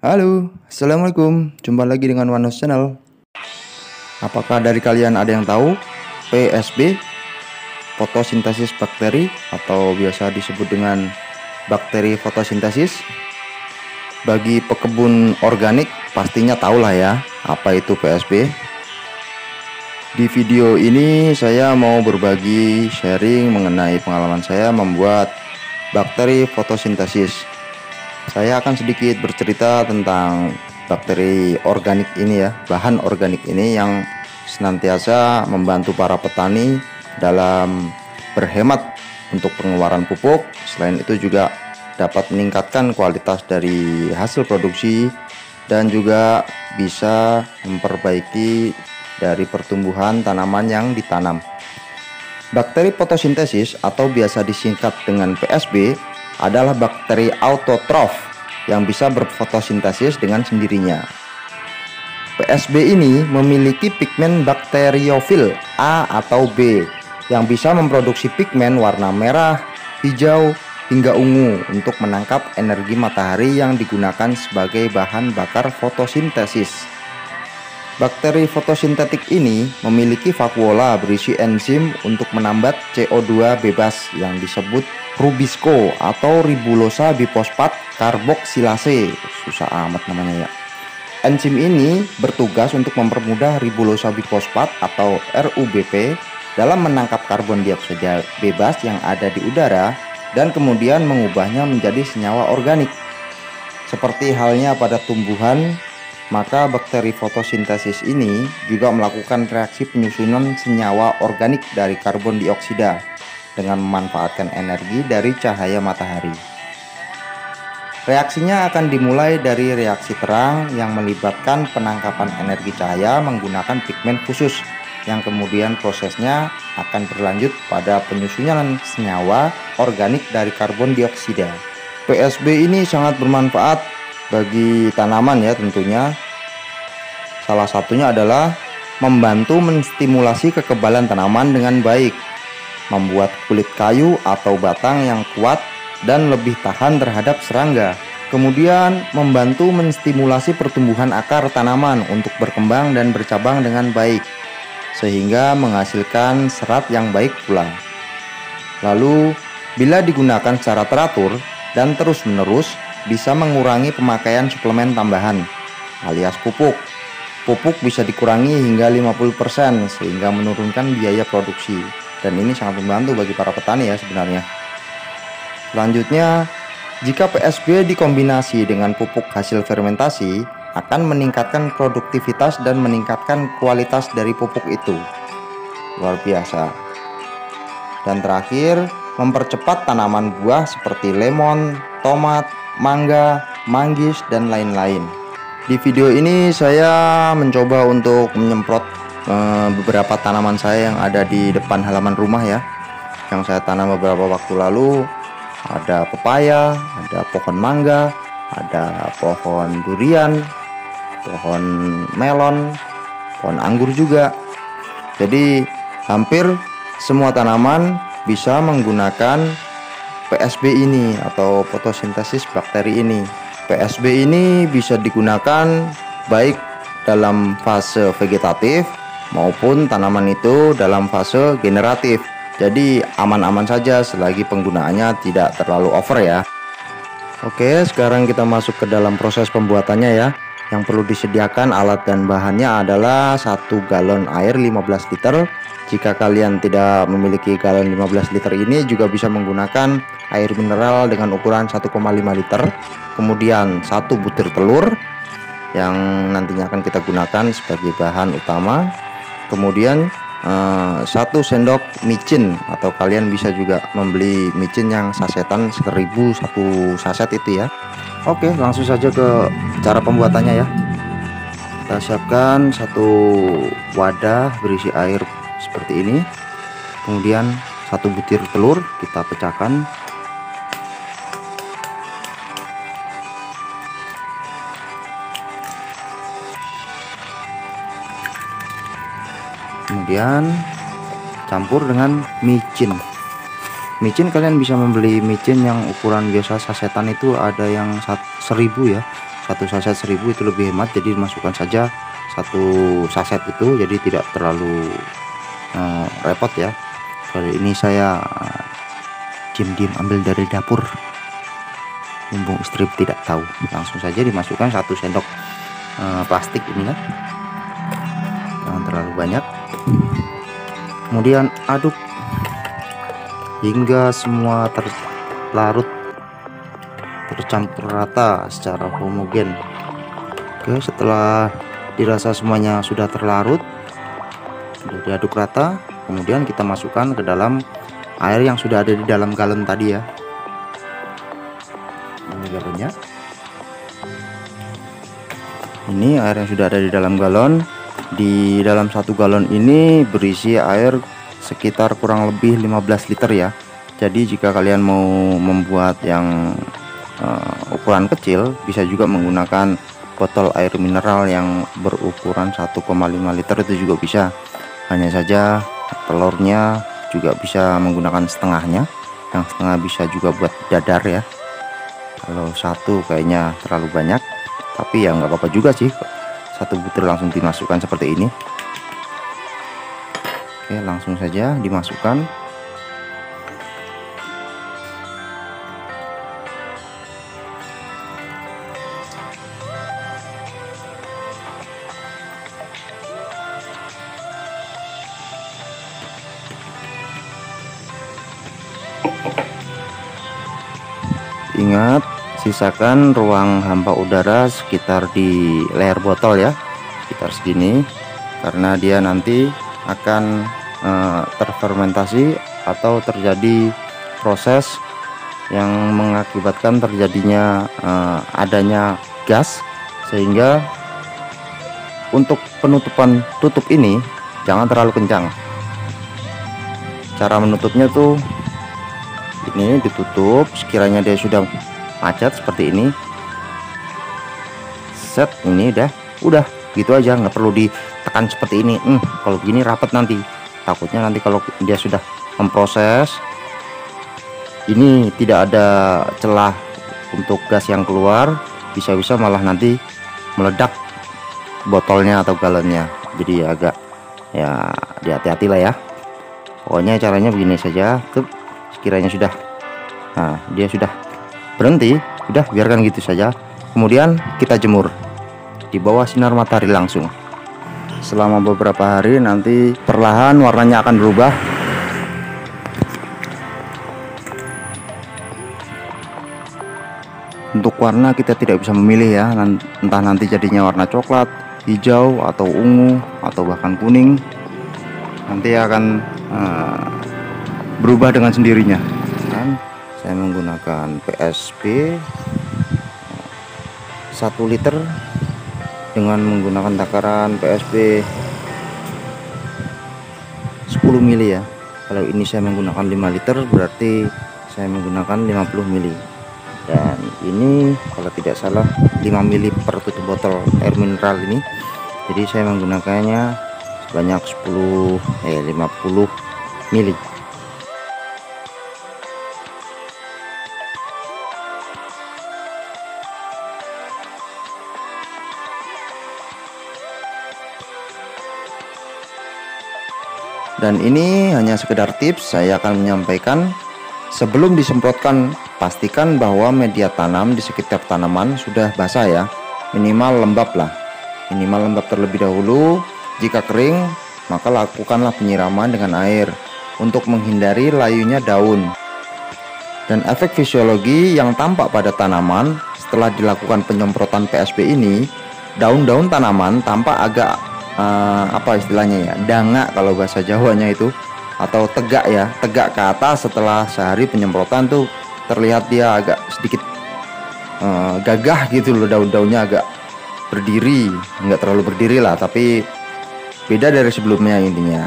Halo, Assalamualaikum. Jumpa lagi dengan Wanos Channel. Apakah dari kalian ada yang tahu PSB, fotosintesis bakteri, atau biasa disebut dengan bakteri fotosintesis? Bagi pekebun organik pastinya tahulah ya apa itu PSB. Di video ini saya mau berbagi sharing mengenai pengalaman saya membuat bakteri fotosintesis. Saya akan sedikit bercerita tentang bakteri organik ini ya, bahan organik ini yang senantiasa membantu para petani dalam berhemat untuk pengeluaran pupuk. Selain itu juga dapat meningkatkan kualitas dari hasil produksi dan juga bisa memperbaiki dari pertumbuhan tanaman yang ditanam. Bakteri fotosintesis atau biasa disingkat dengan PSB adalah bakteri autotrof yang bisa berfotosintesis dengan sendirinya. PSB ini memiliki pigmen bakteriofil A atau B yang bisa memproduksi pigmen warna merah, hijau, hingga ungu untuk menangkap energi matahari yang digunakan sebagai bahan bakar fotosintesis. Bakteri fotosintetik ini memiliki vakuola berisi enzim untuk menambat CO2 bebas yang disebut rubisco atau ribulosa bifosfat karboksilase. Susah amat namanya ya. Enzim ini bertugas untuk mempermudah ribulosa bifosfat atau RUBP dalam menangkap karbon dioksida bebas yang ada di udara dan kemudian mengubahnya menjadi senyawa organik. Seperti halnya pada tumbuhan, maka bakteri fotosintesis ini juga melakukan reaksi penyusunan senyawa organik dari karbon dioksida dengan memanfaatkan energi dari cahaya matahari. Reaksinya akan dimulai dari reaksi terang yang melibatkan penangkapan energi cahaya menggunakan pigmen khusus, yang kemudian prosesnya akan berlanjut pada penyusunan senyawa organik dari karbon dioksida. PSB ini sangat bermanfaat bagi tanaman ya tentunya. Salah satunya adalah membantu menstimulasi kekebalan tanaman dengan baik, membuat kulit kayu atau batang yang kuat dan lebih tahan terhadap serangga. Kemudian membantu menstimulasi pertumbuhan akar tanaman untuk berkembang dan bercabang dengan baik, sehingga menghasilkan serat yang baik pula. Lalu, bila digunakan secara teratur dan terus-menerus, bisa mengurangi pemakaian suplemen tambahan alias pupuk. Pupuk bisa dikurangi hingga 50% sehingga menurunkan biaya produksi. Dan ini sangat membantu bagi para petani ya sebenarnya. Selanjutnya, jika PSB dikombinasi dengan pupuk hasil fermentasi, akan meningkatkan produktivitas dan meningkatkan kualitas dari pupuk itu. Luar biasa. Dan terakhir, mempercepat tanaman buah seperti lemon, tomat, mangga, manggis, dan lain-lain. Di video ini saya mencoba untuk menyemprot beberapa tanaman saya yang ada di depan halaman rumah ya, yang saya tanam beberapa waktu lalu. Ada pepaya, ada pohon mangga, ada pohon durian, pohon melon, pohon anggur juga. Jadi hampir semua tanaman bisa menggunakan PSB ini atau fotosintesis bakteri ini. PSB ini bisa digunakan baik dalam fase vegetatif maupun tanaman itu dalam fase generatif. Jadi aman-aman saja selagi penggunaannya tidak terlalu over ya. Oke, sekarang kita masuk ke dalam proses pembuatannya ya. Yang perlu disediakan alat dan bahannya adalah 1 galon air 15 liter. Jika kalian tidak memiliki galon 15 liter ini, juga bisa menggunakan air mineral dengan ukuran 1,5 liter. Kemudian 1 butir telur yang nantinya akan kita gunakan sebagai bahan utama. Kemudian 1 sendok micin, atau kalian bisa juga membeli micin yang sasetan 1000 1 saset itu ya. Oke, langsung saja ke cara pembuatannya ya. Kita siapkan 1 wadah berisi air seperti ini. Kemudian 1 butir telur kita pecahkan. Kemudian campur dengan micin. Micin kalian bisa membeli micin yang ukuran biasa sasetan itu, ada yang 1000 ya, satu saset 1000 itu lebih hemat, jadi masukkan saja satu saset itu, jadi tidak terlalu repot ya. Kali ini saya diam-diam ambil dari dapur, mumpung istri tidak tahu. Langsung saja dimasukkan 1 sendok plastik ini ya, jangan terlalu banyak. Kemudian aduk hingga semua terlarut, tercampur rata secara homogen. Oke, setelah dirasa semuanya sudah terlarut, sudah diaduk rata, kemudian kita masukkan ke dalam air yang sudah ada di dalam galon tadi ya. Ini galonnya. Ini air yang sudah ada di dalam galon. Di dalam 1 galon ini berisi air sekitar kurang lebih 15 liter ya. Jadi jika kalian mau membuat yang ukuran kecil, bisa juga menggunakan botol air mineral yang berukuran 1,5 liter, itu juga bisa. Hanya saja telurnya juga bisa menggunakan setengahnya, yang setengah bisa juga buat dadar ya. Kalau 1 kayaknya terlalu banyak, tapi ya nggak apa-apa juga sih, 1 butir langsung dimasukkan seperti ini. Oke, langsung saja dimasukkan. Ingat, sisakan ruang hampa udara sekitar di leher botol ya, sekitar segini, karena dia nanti akan terfermentasi atau terjadi proses yang mengakibatkan terjadinya adanya gas, sehingga untuk penutupan tutup ini jangan terlalu kencang. Cara menutupnya tuh ini, ditutup sekiranya dia sudah macet seperti ini, set, ini udah gitu aja, nggak perlu ditekan seperti ini. Kalau begini rapat nanti, takutnya nanti kalau dia sudah memproses ini tidak ada celah untuk gas yang keluar, bisa-bisa malah nanti meledak botolnya atau galonnya. Jadi agak ya hati-hati lah ya. Pokoknya caranya begini saja tuh. Sekiranya sudah, nah dia sudah berhenti, udah biarkan gitu saja. Kemudian kita jemur di bawah sinar matahari langsung selama beberapa hari, nanti perlahan warnanya akan berubah. Untuk warna kita tidak bisa memilih ya, entah nanti jadinya warna coklat, hijau, atau ungu, atau bahkan kuning. Nanti akan berubah dengan sendirinya. Dan saya menggunakan PSP 1 liter dengan menggunakan takaran PSP 10 mili ya. Kalau ini saya menggunakan 5 liter, berarti saya menggunakan 50 mili. Dan ini kalau tidak salah 5 mili per tutup botol air mineral ini. Jadi saya menggunakannya sebanyak 50 mili. Dan ini hanya sekedar tips, saya akan menyampaikan sebelum disemprotkan pastikan bahwa media tanam di sekitar tanaman sudah basah ya, minimal lembab lah, minimal lembab terlebih dahulu. Jika kering maka lakukanlah penyiraman dengan air untuk menghindari layunya daun. Dan efek fisiologi yang tampak pada tanaman setelah dilakukan penyemprotan PSP ini, daun-daun tanaman tampak agak apa istilahnya ya, dangak kalau bahasa Jawanya itu, atau tegak ya, tegak ke atas. Setelah sehari penyemprotan tuh terlihat dia agak sedikit gagah gitu loh, daun-daunnya agak berdiri, nggak terlalu berdiri lah, tapi beda dari sebelumnya intinya.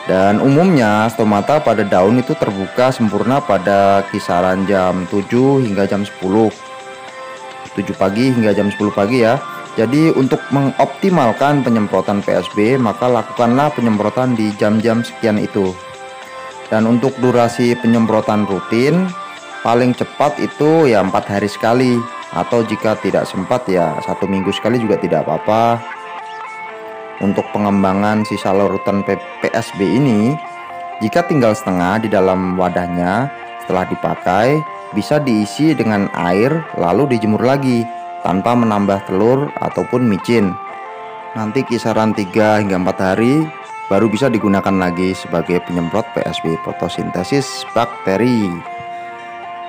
Dan umumnya stomata pada daun itu terbuka sempurna pada kisaran jam 7 hingga jam 10, 7 pagi hingga jam 10 pagi ya. Jadi untuk mengoptimalkan penyemprotan PSB, maka lakukanlah penyemprotan di jam-jam sekian itu. Dan untuk durasi penyemprotan rutin paling cepat itu ya 4 hari sekali atau jika tidak sempat ya 1 minggu sekali juga tidak apa-apa. Untuk pengembangan sisa larutan PSB ini, jika tinggal setengah di dalam wadahnya setelah dipakai, bisa diisi dengan air lalu dijemur lagi tanpa menambah telur ataupun micin. Nanti kisaran 3 hingga 4 hari baru bisa digunakan lagi sebagai penyemprot PSB fotosintesis bakteri.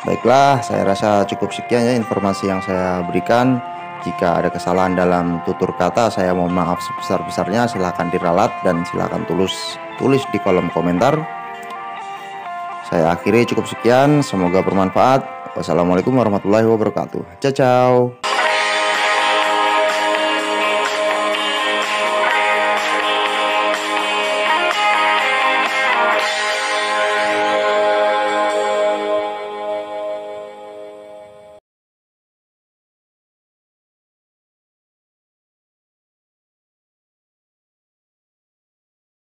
Baiklah, saya rasa cukup sekian ya informasi yang saya berikan. Jika ada kesalahan dalam tutur kata, saya mohon maaf sebesar-besarnya. Silahkan diralat dan silahkan tulis di kolom komentar. Saya akhiri cukup sekian, semoga bermanfaat. Wassalamualaikum warahmatullahi wabarakatuh. Ciao.